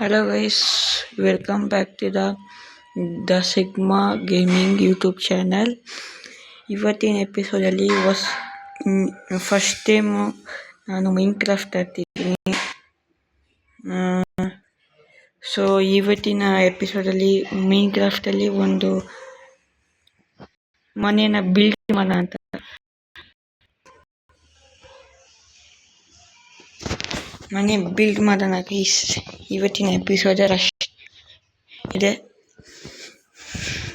Hello guys, welcome back to the Sigma Gaming YouTube channel. ಇವತ್ತಿನ ಎಪಿಸೋಡಲ್ಲಿ first time ನಾನು ಮೈನ್ಕ್ರಾಫ್ಟ್ ಆಡ್ತಿದ್ದೀನಿ. So ಇವತ್ತಿನ ಎಪಿಸೋಡಲ್ಲಿ ಮೈನ್ಕ್ರಾಫ್ಟಲ್ಲಿ ಒಂದು ಮನೇನ ಬಿಲ್ಡ್ ಮಾಡೋಣ ಅಂತ. ಮನೆ ಬಿಲ್ಡ್ ಮಾಡೋಣ ಗೈಸ್. ಇವತ್ತಿನ ಎಪಿಸೋಡ್ ಅಷ್ಟೇ ಇದೆ,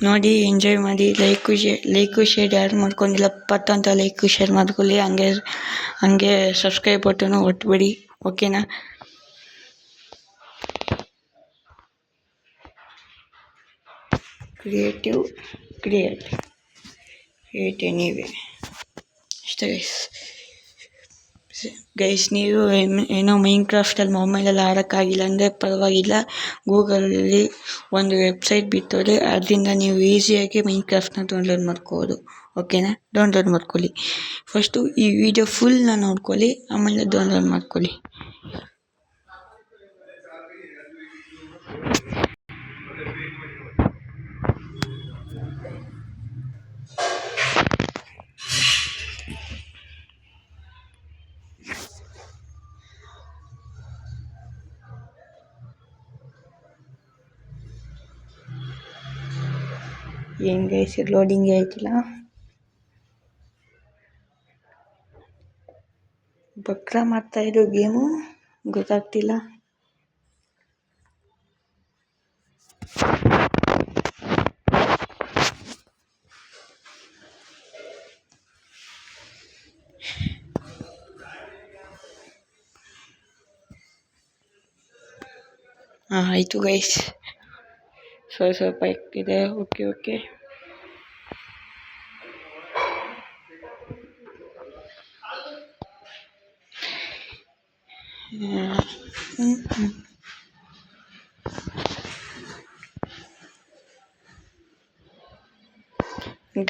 ನೋಡಿ ಎಂಜಾಯ್ ಮಾಡಿ. ಲೈಕು ಶೇರ್ ಯಾರು ಮಾಡ್ಕೊಂಡಿಲ್ಲ ಪತ್ತಂತ ಲೈಕು ಶೇರ್ ಮಾಡ್ಕೊಳ್ಳಿ. ಹಂಗೆ ಸಬ್ಸ್ಕ್ರೈಬ್ ಬಟನು ಒಟ್ಬಿಡಿ, ಓಕೆನಾ? ಕ್ರಿಯೇಟ್ ಎನಿವೇ ಅಷ್ಟೇ ಗೈಸ್. ನೀವು ಏನೋ ಮೈನ್ಕ್ರಾಫ್ಟಲ್ಲಿ ಮೊಬೈಲಲ್ಲಿ ಆಡೋಕ್ಕಾಗಿಲ್ಲ ಅಂದರೆ ಪರವಾಗಿಲ್ಲ, ಗೂಗಲಲ್ಲಿ ಒಂದು ವೆಬ್ಸೈಟ್ ಬಿತ್ತೋದೆ, ಅದರಿಂದ ನೀವು ಈಸಿಯಾಗಿ ಮೈನ್ಕ್ರಾಫ್ಟನ್ನ ಡೌನ್ಲೋಡ್ ಮಾಡ್ಕೋಬೋದು, ಓಕೆನಾ? ಡೌನ್ಲೋಡ್ ಮಾಡ್ಕೊಳ್ಳಿ. ಫಸ್ಟು ಈ ವಿಡಿಯೋ ಫುಲ್ನ ನೋಡ್ಕೊಳ್ಳಿ, ಆಮೇಲೆ ಡೌನ್ಲೋಡ್ ಮಾಡ್ಕೊಳ್ಳಿ. ಏನು ಗೈಸ್, ಲೋಡಿಂಗ್ ಆಯ್ತಿಲ್ಲ, ಬಕ್ರ ಮಾಡ್ತಾ ಇರೋ ಗೇಮು ಗೊತ್ತಾಗ್ತಿಲ್ಲ. ಆಯಿತು ಗೈಸ್, ಸ್ವಲ್ಪ ಇಕ್ತಿದೆ. ಓಕೆ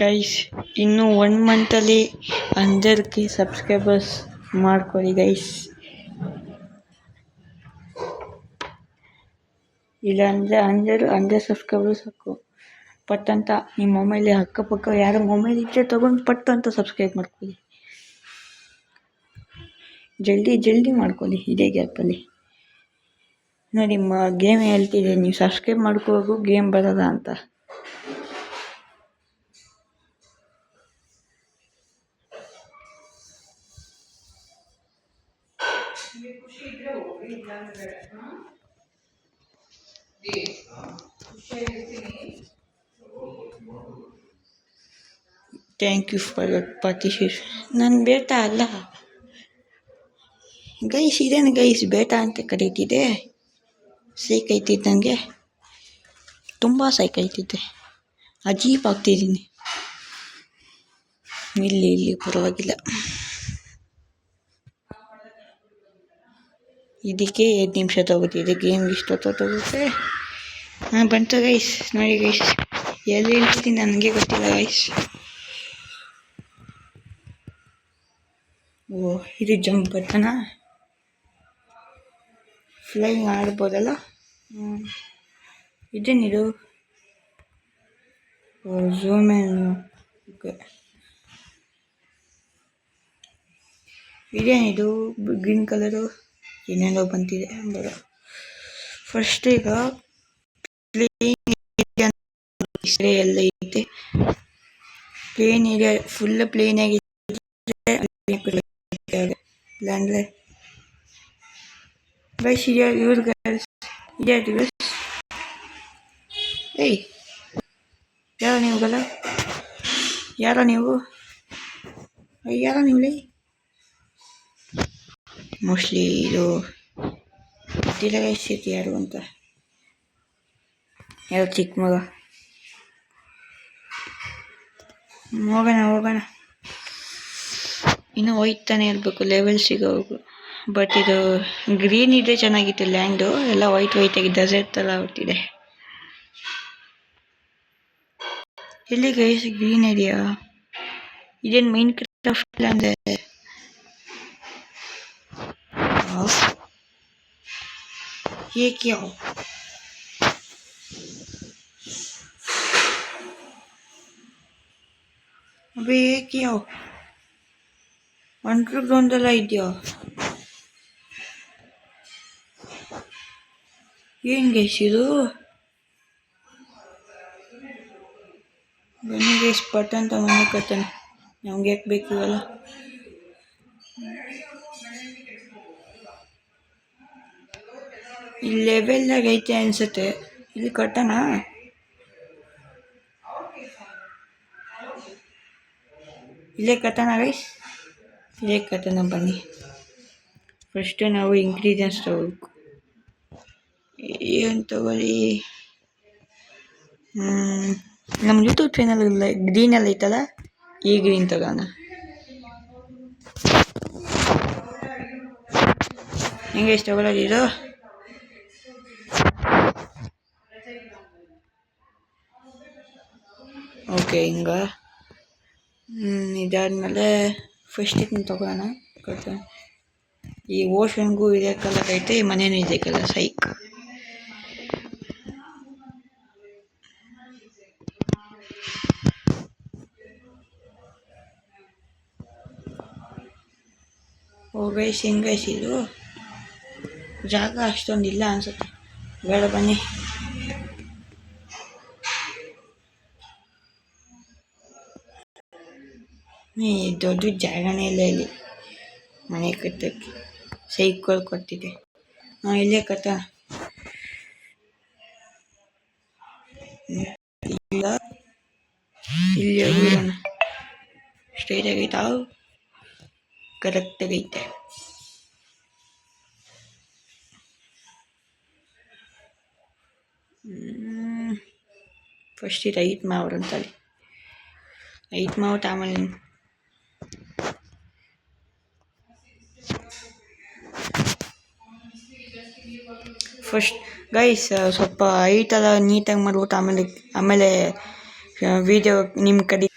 ಗೈಸ್, ಇನ್ನು 1 ಮಂತಲ್ಲಿ 100K ಸಬ್ಸ್ಕ್ರೈಬರ್ಸ್ ಮಾಡ್ಕೊಳ್ಳಿ ಗೈಸ್. ಇಲ್ಲಾಂದರೆ 100 ಸಬ್ಸ್ಕ್ರೈಬರ್ಸ್ ಸಾಕು. ಪಟ್ಟಂತ ನಿಮ್ಮ ಮೊಬೈಲ್ ಅಕ್ಕಪಕ್ಕ ಯಾರೋ ಮೊಬೈಲ್ ಇದ್ದರೆ ತೊಗೊಂಡು ಪಟ್ಟಂತ ಸಬ್ಸ್ಕ್ರೈಬ್ ಮಾಡ್ಕೊಳ್ಳಿ. ಜಲ್ದಿ ಮಾಡ್ಕೊಳ್ಳಿ ಇದೇ ಗ್ಯಾಪಲ್ಲಿ. ನೋಡಿ, ಗೇಮ್ ಹೇಳ್ತಿದೆ, ನೀವು ಸಬ್ಸ್ಕ್ರೈಬ್ ಮಾಡ್ಕೋಬೇಕು, ಗೇಮ್ ಬರೋದ ಅಂತ. Thank you for participation. ನಾನು ಬೇಟಾ ಅಲ್ಲ ಗೈಸ್, ಇದೇನು ಗೈಸ್ ಬೇಟಾ ಅಂತ ಕರೀತಿದೆ. ಸೈಕೈತಿದ್ದೆ, ನನಗೆ ತುಂಬ ಸೈಕೈತಿದ್ದೆ, ಅಜೀಬ್ ಆಗ್ತಿದ್ದೀನಿ. ಇಲ್ಲಿ ಪರವಾಗಿಲ್ಲ. ಇದಕ್ಕೆ 2 ನಿಮಿಷ ತಗೋತಿದೆ, ಗೇಮ್ ಇಷ್ಟೊತ್ತು ತಗೋತೆ. ಬಂತು ಗೈಸ್, ನೋಡಿ ಗೈಸ್, ಎಲ್ಲಿ ಹೇಳ್ತೀನಿ ನನಗೆ ಗೊತ್ತಿಲ್ಲ ಗೈಸ್. ಇದು ಜಂಪ್ ಬರ್ತನಾ, ಫ್ಲೈಂಗ್ ಆಡ್ಬೋದಲ್ಲ. ಇದೇನಿದು? ಓಕೆ, ಇದೇನಿದು ಗ್ರೀನ್ ಕಲರು? ಏನೇನೋ ಬಂತಿದೆ ಬರೋ. ಫಸ್ಟ್ ಈಗ ಪ್ಲೇನ್ ಎಲ್ಲ ಐತೆ, ಪ್ಲೇನ್ ಏರಿಯಾ ಫುಲ್ ಪ್ಲೇನ್ ಆಗಿದೆ. ಅಂದರೆ ಗೈಸ್, ಇವ್ರು ಗೈಸ್, ಏಯ್ ಯಾರೋ ನೀವುಗಲ್ಲ, ಯಾರೋ ನೀವು ಮೋಸ್ಟ್ಲಿ ಇದು ಗೊತ್ತಿಲ್ಲ ಗೈಸ್, ಯಾರು ಅಂತ. ಯಾರೋ ಚಿಕ್ಕ ಮಗ. ಹೋಗೋಣ. ಇನ್ನು ಹೋಯ್ತಾನೆ ಇರಬೇಕು ಲೆವೆಲ್ ಸಿಗೋವು. ಬಟ್ ಇದು ಗ್ರೀನ್ ಇದ್ರೆ ಚೆನ್ನಾಗಿತ್ತು, ಲ್ಯಾಂಡು ಎಲ್ಲ ವೈಟ್ ಆಗಿ ಡೆಸರ್ಟ್ ಥರ ಆಗ್ತಿದೆ. ಎಲ್ಲಿ ಗೈಸ್ ಗ್ರೀನ್ ಏರಿಯಾ? ಇದೇನು ಮೈನ್ಕ್ರಾಫ್ಟ್ ಅಂದರೆ ये क्या हो? अबे ये क्या अंडरग्राउंड ಇದೆಯಾ ಏನು ಗೈಸ್ ಇದು ಬನ್ನಿ ಗೈಸ್ ಪಟ್ಟಂತ ಮನೆ ಕತ್ತಾನೆ ನಮ್ಗೆ ಯಾಕೆ ಬೇಕು ಇವೆಲ್ಲ ಇಲ್ಲಿ ಲೆವೆಲ್ದಾಗ ಐತೆ ಅನ್ಸುತ್ತೆ ಇಲ್ಲಿ ಕಟ್ಟಣ ಇಲ್ಲೇ ಕಟ್ಟಣ ಗೈಸ್ ಇಲ್ಲೇ ಕಟ್ಟಣ ಬನ್ನಿ ಫಸ್ಟ್ ನಾವು ಇಂಗ್ರೀಡಿಯೆಂಟ್ಸ್ ತಗೋಬೇಕು ಏನು ತಗೊಳ್ಳಿ ನಮ್ಮ ಯೂಟ್ಯೂಬ್ ಚಾನಲ್ ಇಲ್ಲ ಗ್ರೀನಲ್ಲಿ ಐತಲ್ಲ ಈ ಗ್ರೀನ್ ತಗೋಣ ಹೆಂಗೆ ಎಷ್ಟು ತಗೊಳ್ಳೋದು ಇದು ಓಕೆ ಹಿಂಗೆ ಇದಾದ್ಮೇಲೆ ಫಸ್ಟ್ ಇದನ್ನ ತಗೊಳ್ಳೋಣ ಈ ಓಷನ್ಗೂ ಇದೇ ಕಲರ್ ಐತೆ ಈ ಮನೇನೂ ಇದೆ ಕಲರ್ ಸೈಕ್ ಓ ಗೈಸ್ ಹಿಂಗೈಸ್ ಇದು ಜಾಗ ಅಷ್ಟೊಂದಿಲ್ಲ ಅನ್ಸುತ್ತೆ ಬೇಡ ಬನ್ನಿ ದೊಡ್ಡ ಜಾಗನೇ ಇಲ್ಲ ಇಲ್ಲಿ ಮನೆ ಕಟ್ಟಕ್ಕೆ ಸೈಕಲ್ ಕೊಟ್ಟಿದೆ ಇಲ್ಲೇ ಕಟ್ಟ ಇಲ್ಲ ಇಲ್ಲಿ ಹೋಗೋಣ ಸ್ಟ್ರೈಟ್ ಆಗೈತಾ ಕರೆಕ್ಟ್ ಆಗೈತೆ ಫಸ್ಟ್ ಇದು 5 ಮಾಡ್ರಂತಲ್ಲಿ 5 ಮಾಡ್ಬಿಟ್ಟು ಆಮೇಲೆ ಫಸ್ಟ್ ಗೈಸ್ ಸ್ವಲ್ಪ ಐಟೆಲ್ಲ ನೀಟಾಗಿ ಮಾಡ್ಬಿಟ್ಟು ಆಮೇಲೆ ವಿಡಿಯೋ ನಿಮ್ಮ ಕಡೆ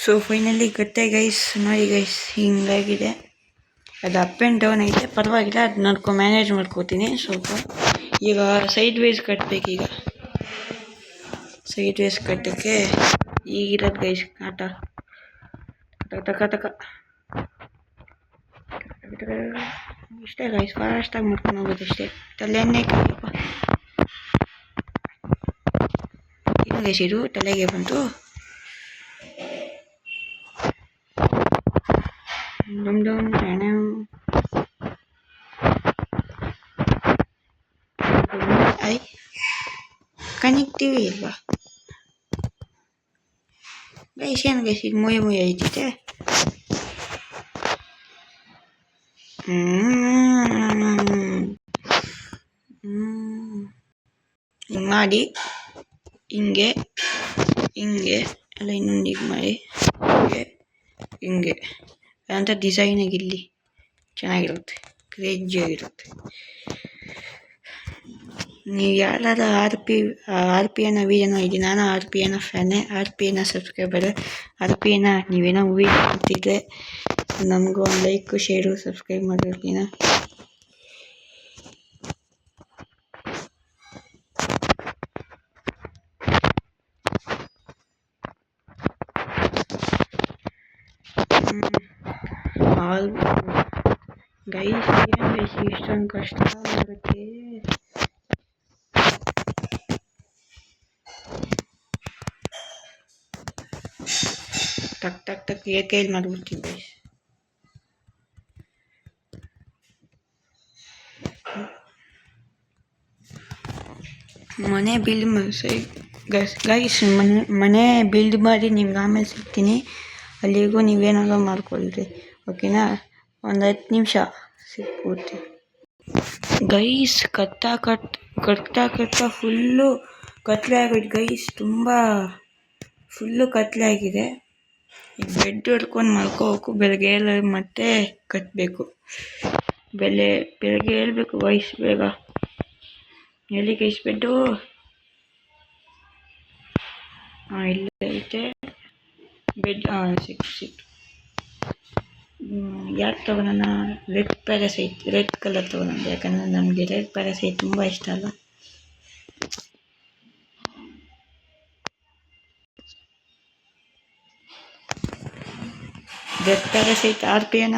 ಸೊ ಫೈನಲಿ ಗೊತ್ತೇ ಗೈಸ್ ನೋಡಿ ಗೈಸ್ ಹಿಂಗಾಗಿದೆ ಅದು ಅಪ್ ಆ್ಯಂಡ್ ಡೌನ್ ಐತೆ ಪರವಾಗಿಲ್ಲ ಅದು ನೋಡ್ಕೊಂಡು ಮ್ಯಾನೇಜ್ ಮಾಡ್ಕೋತೀನಿ ಸ್ವಲ್ಪ ಈಗ ಸೈಡ್ ವೈಸ್ ಕಟ್ಟಬೇಕೀಗ ಸೈಡ್ ವೈಸ್ ಕಟ್ಟೋಕ್ಕೆ ಈಗಿರೋದು ಗೈಸ್ ಆಟ ತಕ ಇಷ್ಟೇ ಗೈಸ್ ಫಾಸ್ಟಾಗಿ ಮಾಡ್ಕೊಂಡು ಹೋಗೋದು ಅಷ್ಟೇ ತಲೆ ಎಣ್ಣೆ ಹಾಕಿಪ್ಪ ಏನು ಗೈಸ್ ಇದು ತಲೆಗೆ ಬಂತು ಐ ಕನೆಕ್ಟಿವ್ ಇಲ್ವಾ ಗೈಸ್ ಏನು ಗೈಸ್ ಇದು ಮೊಯ್ ಐತಿತೆ ಹಿಂಗೆ ಮಾಡಿ ಹಿಂಗೆ ಎಲ್ಲ ಇನ್ನೊಂದು ಹೀಗೆ ಮಾಡಿ ಹಿಂಗೆ ಅಂತ ಡಿಸೈನಾಗಿರಲಿ ಚೆನ್ನಾಗಿರುತ್ತೆ ಕ್ರೇಜಿಯಾಗಿರುತ್ತೆ ನೀವು ಯಾರಾದ್ರೂ ಆರ್ ಪಿ ಅನ್ನೋ ವೀಡಿಯೋನ ಇದೆ ನಾನು ಆರ್ ಪಿ ಅನ್ನೋ ಫ್ಯಾನೇ ಆರ್ ಪಿ ಅನ್ನೋ ಸಬ್ಸ್ಕ್ರೈಬರ್ ಆರ್ ಪಿ ಅನ್ನ ನೀವೇನೋ ಮೂವಿ ಮಾಡ್ತಿದ್ರೆ ನಮಗೂ ಒಂದು ಲೈಕು ಶೇರು ಸಬ್ಸ್ಕ್ರೈಬ್ ಮಾಡಿರ್ತೀನ ಗೈಸ್ ಇಷ್ಟೊಂದು ಕಷ್ಟ ಆಗುತ್ತೆ ಟಕ್ ಕೈಯಲ್ಲಿ ಮಾಡ್ಬಿಡ್ತೀವಿ ಗೈಸ್ ಮನೆ ಬಿಲ್ಡ್ ಮಾಡಿ ಗೈಸ್ ಮನೆ ಬಿಲ್ಡ್ ಮಾಡಿ ನಿಮ್ಗೆ ಆಮೇಲೆ ಸಿಗ್ತೀನಿ ಅಲ್ಲಿಗೂ ನೀವೇನಾದ್ರು ಮಾಡ್ಕೊಳ್ರಿ ಓಕೆನಾ ಒಂದು 10 ನಿಮಿಷ ಸಿಕ್ಬಿಡ್ತೀವಿ ಗೈಸ್ ಕಟ್ತಾ ಫುಲ್ಲು ಕತ್ಲೆ ಆಗೋಯ್ತು ಗೈಸ್ ತುಂಬ ಫುಲ್ಲು ಕತ್ಲೆ ಆಗಿದೆ ಈಗ ಬೆಡ್ ಹೊಡ್ಕೊಂಡು ಮಲ್ಕೋಬೇಕು ಬೆಳಗ್ಗೆ ಮತ್ತೆ ಕಟ್ಟಬೇಕು ಬೆಳಗ್ಗೆ ಹೇಳ್ಬೇಕು ಗೈಸ್ ಬೇಗ ಎಲ್ಲಿ ಗೈಸ್ ಬೆಡ್ಡು ಇಲ್ಲ ಐತೆ ಬೆಡ್ ಸಿಕ್ತು ಯಾಕೆ ತೊಗೊಳೋಣ ರೆಡ್ ಕಲರ್ ತೊಗೊಳೋಣ ಯಾಕಂದರೆ ನಮಗೆ ರೆಡ್ ಪ್ಯಾರಾಸೈಟ್ ತುಂಬ ಇಷ್ಟ ಅಲ್ಲ ಡೆತ್ ಪ್ಯಾರಸೈಟ್ RPನ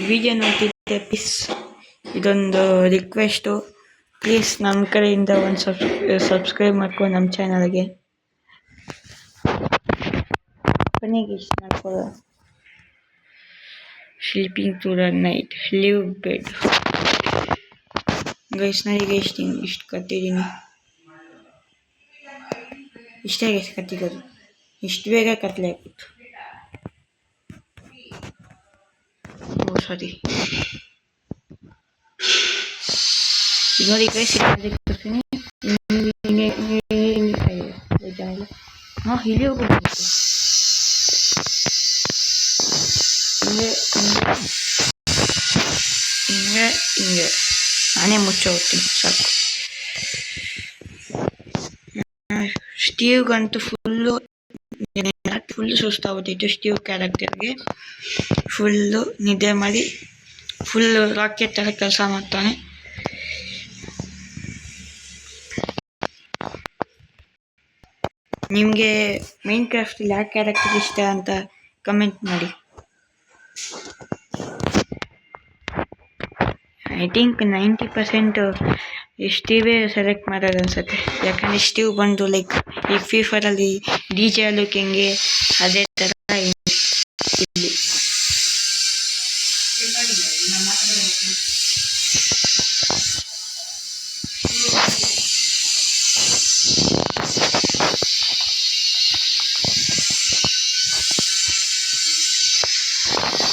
ವಿಡಿಯೋ ನೋಡ್ತಿದ್ದೆ. ಪ್ಲೀಸ್ ಇದೊಂದು ರಿಕ್ವೆಸ್ಟು, ಪ್ಲೀಸ್ ನಮ್ಮ ಕಡೆಯಿಂದ ಒಂದು ಸಬ್ಸ್ಕ್ರೈಬ್ ಮಾಡ್ಕೊಂಡು ನಮ್ಮ ಚಾನಲ್ಗೆ. ಕೊನೆಗೆ ಇಷ್ಟು ಮಾಡ್ಕೊಳ್ಳೋ. Sleeping through the night, leave bed. Guys ನಾನೀಗ ಇಷ್ಟು ಕಟ್ಟಿದ್ದೀನಿ. ಇಷ್ಟೇ ಗೈಸ್ ಕಟ್ಟಿರೋದು. ಇಷ್ಟು ಬೇಗ ಕತ್ತಲೆ ಆಗ್ಬಿಟ್ಟು. ಸಾರಿ. ನೋಡಿ ಗೈಸ್ ಕೊಡ್ತೀನಿ. ಇಲ್ಲಿ ಹೋಗ್ಬೇಕು. ಹಿಂಗೆ ನಾನೇ ಮುಚ್ಚ ಹೋಗ್ತೀನಿ ಸಾಕು. ಸ್ಟೀವ್ಗಂತೂ ಫುಲ್ಲು ಸುಸ್ತಾಗ್ಬಿಟ್ಟಿತ್ತು. ಸ್ಟೀವ್ ಕ್ಯಾರೆಕ್ಟರ್ಗೆ ಫುಲ್ಲು ನಿದ್ದೆ ಮಾಡಿ ಫುಲ್ಲು ರಾಕೆಟ್ ಥರ ಕೆಲಸ ಮಾಡ್ತಾನೆ. ನಿಮಗೆ ಮೈನ್ಕ್ರಾಫ್ಟಲ್ಲಿ ಯಾವ ಕ್ಯಾರೆಕ್ಟರ್ ಇಷ್ಟ ಅಂತ ಕಮೆಂಟ್ ಮಾಡಿ. ಐ ಥಿಂಕ್ 90% ಸ್ಟೀವೇ ಸೆಲೆಕ್ಟ್ ಮಾಡೋದು ಅನ್ಸುತ್ತೆ. ಯಾಕಂದರೆ ಸ್ಟೀವ್ ಬಂದು ಲೈಕ್ ಈ ಫೀಫರಲ್ಲಿ DJ ಅಲ್ಲೋಕೆ ಹೆಂಗೆ ಅದೇ ಥರ ಇಲ್ಲಿ.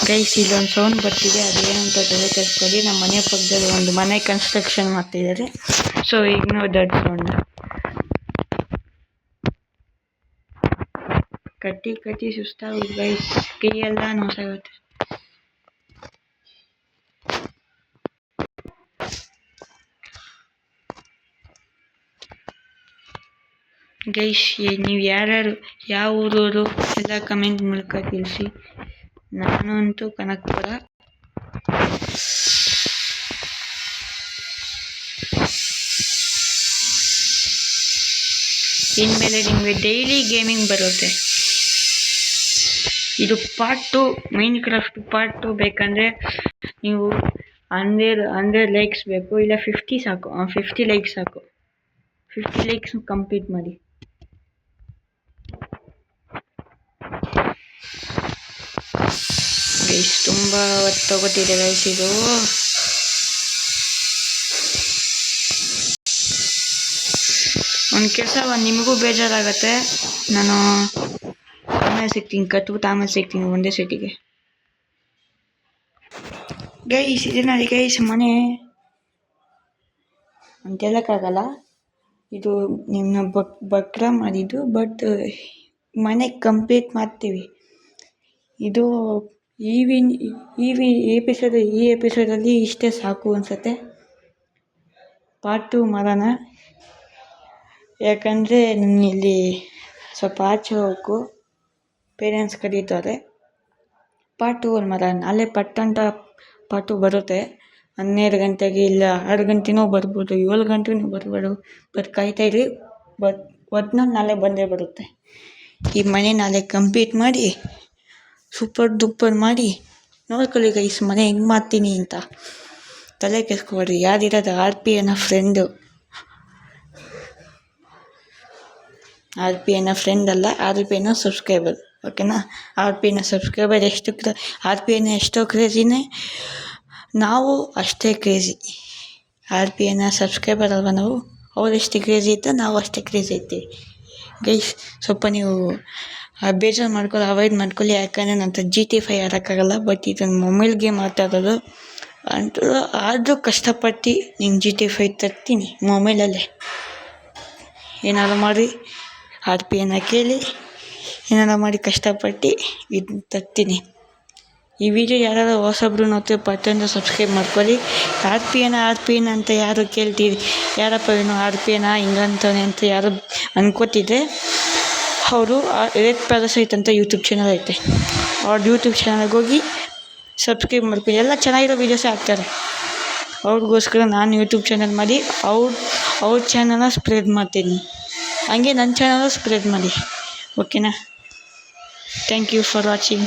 ಗೈಸ್ ಇಲ್ಲೊಂದು ಸೌಂಡ್ ಬರ್ತಿದೆ, ಅದೇನಂತ ತಲೆ ಕೆಡಿಸ್ಕೊಳ್ಳಿ. ನಮ್ಮ ಮನೆ ಪಕ್ಕದಲ್ಲಿ ಒಂದು ಮನೆ ಕನ್ಸ್ಟ್ರಕ್ಷನ್ ಮಾಡ್ತಿದ್ದಾರೆ, ಸೊ ಇಗ್ನೋರ್ ದಟ್ ಸೌಂಡ್. ಕಟ್ಟಿ ಸುಸ್ತಾಗೋದು ಗೈಸ್, ಕೈಯೆಲ್ಲ ನೋಸಾಗುತ್ತೆ. ಗೈಸ್ ನೀವು ಯಾರ್ಯಾರು ಯಾವ ಊರವರು ಎಲ್ಲ ಕಮೆಂಟ್ ಮೂಲಕ ತಿಳಿಸಿ. ನಾನು ಅಂತೂ ಕನಕಪುರ. ಇನ್ಮೇಲೆ ನಿಮಗೆ ಡೈಲಿ ಗೇಮಿಂಗ್ ಬರುತ್ತೆ. ಇದು ಪಾರ್ಟ್ 2, ಮೈನ್ಕ್ರಾಫ್ಟ್ ಪಾರ್ಟ್ 2 ಬೇಕಂದರೆ ನೀವು 100 ಲೈಕ್ಸ್ ಬೇಕು, ಇಲ್ಲ 50 ಸಾಕು. 50 ಲೈಕ್ಸ್ ಸಾಕು. 50 ಲೈಕ್ಸ್ ಕಂಪ್ಲೀಟ್ ಮಾಡಿ. ಗೈಸ್ ತುಂಬ ಹೊತ್ತು ತಗೋತಿದೆ ಗೈಸ್ ಇದು. ಒಂದು ಕೆಲಸ ನಿಮಗೂ ಬೇಜಾರಾಗತ್ತೆ. ನಾನು ಆಮೇಲೆ ಸಿಗ್ತೀನಿ, ಕಟ್ಬಿಟ್ಟು ಆಮೇಲೆ ಸಿಗ್ತೀನಿ ಒಂದೇ ಸೆಟ್ಟಿಗೆ. ಗೈಸ್ ಇದೇನಾದ್ರೆ ಗೈಸ್ ಮನೆ ಅಂತ ಹೇಳೋಕ್ಕಾಗಲ್ಲ, ಇದು ನಿಮ್ಮ ಬಕ್ರ ಮಾಡಿದ್ದು. ಬಟ್ ಮನೆ ಕಂಪ್ಲೀಟ್ ಮಾಡ್ತೀವಿ. ಇದು ಈ ಎಪಿಸೋಡಲ್ಲಿ ಇಷ್ಟೇ ಸಾಕು ಅನಿಸುತ್ತೆ. ಪಾರ್ಟ್ 2 ಮಾಡೋಣ, ಯಾಕಂದರೆ ಇಲ್ಲಿ ಸ್ವಲ್ಪ ಆಚೆ ಹೋಗು, ಪೇರೆಂಟ್ಸ್ ಕರೀತಾರೆ. ಪಾರ್ಟ್ 2 ಮಾಡೋಣ. ನಾಳೆ ಪಟ್ಟಂತ ಪಾರ್ಟ್ 2 ಬರುತ್ತೆ. 12 ಗಂಟೆಗೆ, ಇಲ್ಲ 6 ಗಂಟೆನೂ ಬರ್ಬೋದು, 7 ಗಂಟೆನೂ ಬರ್ಬೋದು. ಬಟ್ ಕಾಯ್ತಾಯಿರಿ, ಒಟ್ನಲ್ಲಿ ನಾಳೆ ಬಂದೇ ಬರುತ್ತೆ. ಈ ಮನೆ ನಾಳೆ ಕಂಪ್ಲೀಟ್ ಮಾಡಿ ಸೂಪರ್ ಡೂಪರ್ ಮಾಡಿ ನೋಡ್ಕೊಳ್ಳಿ ಗೈಸ್ ಮನೆ ಹೆಂಗೆ ಮಾಡ್ತೀನಿ ಅಂತ. ತಲೆ ಕೆಸ್ಕೊಬೇಡ್ರಿ. ಯಾರಿರೋದು RPನ ಫ್ರೆಂಡು, RPನ ಫ್ರೆಂಡ್ ಅಲ್ಲ, RPನ ಸಬ್ಸ್ಕ್ರೈಬರ್. ಓಕೆನಾ? RPನ ಸಬ್ಸ್ಕ್ರೈಬರ್ RPನ ಎಷ್ಟೋ ಕ್ರೇಜಿನೇ, ನಾವು ಅಷ್ಟೇ ಕ್ರೇಜಿ. RPನ ಸಬ್ಸ್ಕ್ರೈಬರ್ ಅಲ್ವಾ ನಾವು, ಅವರೆಷ್ಟು ಕ್ರೇಜಿ ಇತ್ತು ನಾವು ಅಷ್ಟೇ ಕ್ರೇಜಿ ಇರ್ತೀವಿ. ಗೈಸ್ ಸ್ವಲ್ಪ ನೀವು ಬೇಜಾರು ಅವಾಯ್ಡ್ ಮಾಡ್ಕೊಳ್ಳಿ. ಯಾಕಂದರೆ ನಂತರ GTA 5 ಆಡೋಕ್ಕಾಗಲ್ಲ. ಬಟ್ ಇದನ್ನು ಮೊಬೈಲ್ ಗೇಮ್ ಆಡ್ತಾ ಇರೋದು ಆದರೂ ಕಷ್ಟಪಟ್ಟು ನಿಂಗೆ GTA 5 ತರ್ತೀನಿ ಮೊಬೈಲಲ್ಲೇ. ಏನಾದ್ರು ಮಾಡಿ RPನ ಕೇಳಿ, ಏನಾದ್ರು ಮಾಡಿ ಕಷ್ಟಪಟ್ಟು ಇದನ್ನ ತರ್ತೀನಿ. ಈ ವಿಡಿಯೋ ಯಾರಾದ್ರು ಹೊಸಬ್ರು ನೋಡ್ತೀವಿ ಪಟ್ಟಂತ ಸಬ್ಸ್ಕ್ರೈಬ್ ಮಾಡ್ಕೊಳ್ಳಿ. RPನ ಅಂತ ಯಾರು ಕೇಳ್ತೀರಿ, ಯಾರಪ್ಪ ಏನು RPನ ಹಿಂಗಂತಾನೆ ಅಂತ ಯಾರು ಅನ್ಕೋತಿದ್ರೆ, ಅವರು ರೆಡ್ ಪ್ಯಾರಸೈಟ್ ಅಂತ ಯೂಟ್ಯೂಬ್ ಚಾನಲ್ ಐತೆ, ಅವ್ರ ಯೂಟ್ಯೂಬ್ ಚಾನಲ್ಗೆ ಹೋಗಿ ಸಬ್ಸ್ಕ್ರೈಬ್ ಮಾಡ್ಕೊಳ್ಳಿ. ಎಲ್ಲ ಚೆನ್ನಾಗಿರೋ ವೀಡಿಯೋಸೇ ಹಾಕ್ತಾರೆ. ಅವ್ರಿಗೋಸ್ಕರ ನಾನು ಯೂಟ್ಯೂಬ್ ಚಾನಲ್ ಮಾಡಿ ಅವ್ರ ಚಾನಲ್ನ ಸ್ಪ್ರೆಡ್ ಮಾಡ್ತೀನಿ. ಹಂಗೆ ನನ್ನ ಚಾನಲ್ ಸ್ಪ್ರೆಡ್ ಮಾಡಿ. ಓಕೆನಾ? Thank you for watching.